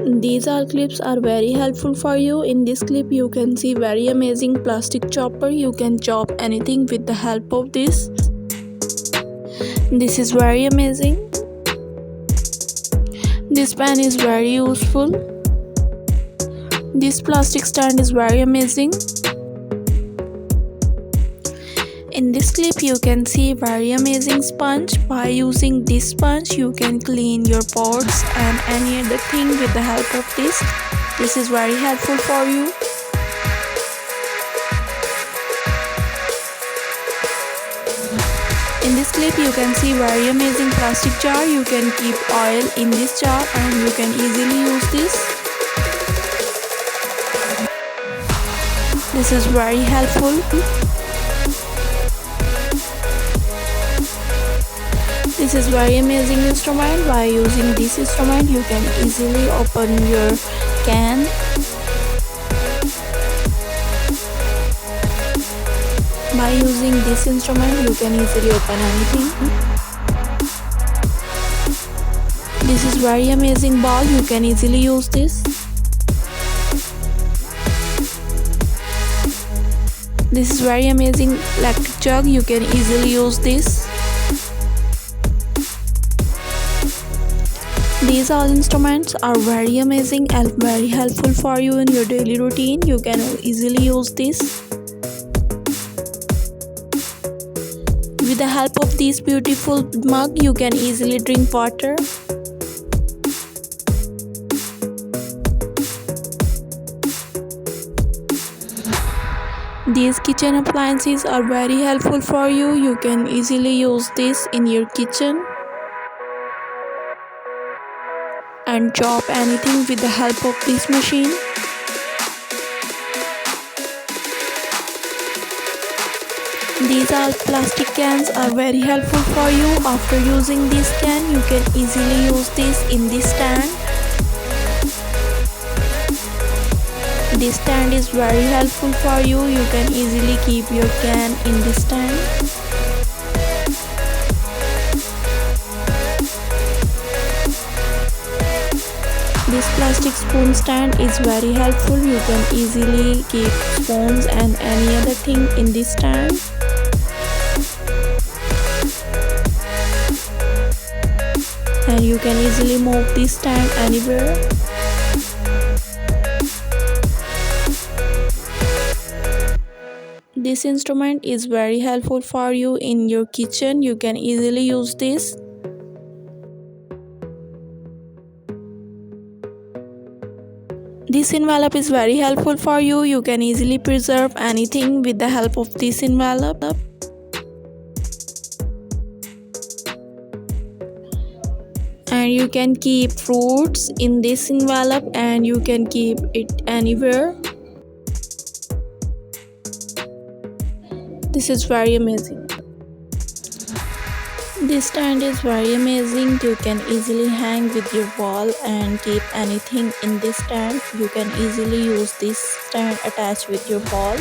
These all clips are very helpful for you. In this clip you can see very amazing plastic chopper. You can chop anything with the help of this. This is very amazing. This pen is very useful. This plastic stand is very amazing. In this clip you can see very amazing sponge. By using this sponge you can clean your pots and any other thing with the help of this. This is very helpful for you. In this clip you can see very amazing plastic jar. You can keep oil in this jar and you can easily use this. This is very helpful. This is very amazing instrument. By using this instrument you can easily open your can. By using this instrument you can easily open anything. This is very amazing ball. You can easily use this. This is very amazing electric jug. You can easily use this. These all instruments are very amazing and very helpful for you in your daily routine. You can easily use this. With the help of this beautiful mug, you can easily drink water. These kitchen appliances are very helpful for you. You can easily use this in your kitchen and chop anything with the help of this machine. These all plastic cans are very helpful for you. After using this can, you can easily use this in this stand. This stand is very helpful for you. You can easily keep your can in this stand. This plastic spoon stand is very helpful. You can easily keep spoons and any other thing in this stand. And you can easily move this stand anywhere. This instrument is very helpful for you in your kitchen. You can easily use this. This envelope is very helpful for you. You can easily preserve anything with the help of this envelope. And you can keep fruits in this envelope and you can keep it anywhere. This is very amazing. This stand is very amazing. You can easily hang with your wall and keep anything in this stand. You can easily use this stand attached with your wall.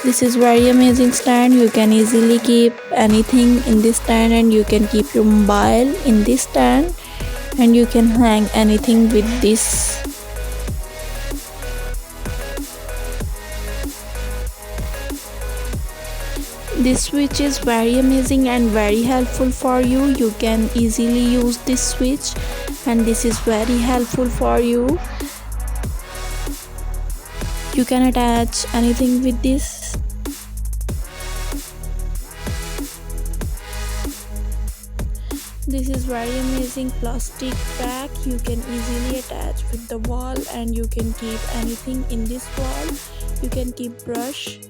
This is very amazing stand. You can easily keep anything in this stand and you can keep your mobile in this stand and you can hang anything with this. This switch is very amazing and very helpful for you. You can easily use this switch and this is very helpful for you. You can attach anything with this. This is very amazing plastic bag. You can easily attach with the wall and you can keep anything in this wall. You can keep brush.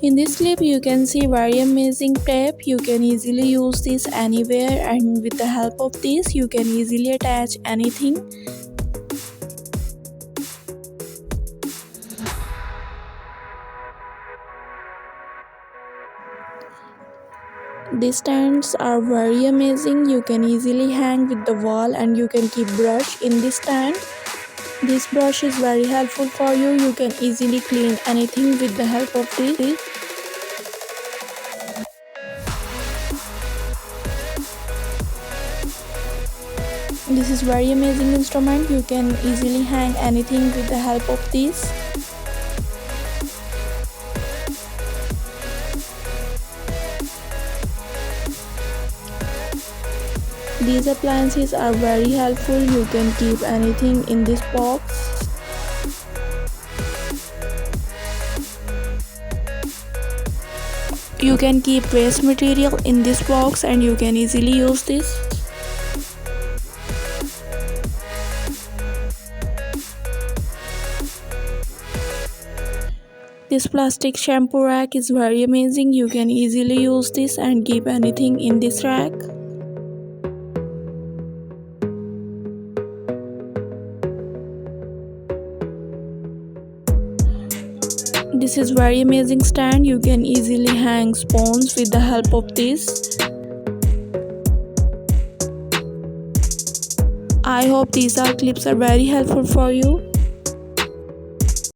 In this clip you can see very amazing tape. You can easily use this anywhere and with the help of this you can easily attach anything. These stands are very amazing. You can easily hang with the wall and you can keep brush in this stand. This brush is very helpful for you. You can easily clean anything with the help of this. This is very amazing instrument. You can easily hang anything with the help of this. These appliances are very helpful. You can keep anything in this box. You can keep waste material in this box and you can easily use this. This plastic shampoo rack is very amazing. You can easily use this and keep anything in this rack. This is very amazing stand. You can easily hang spoons with the help of this. I hope these all clips are very helpful for you.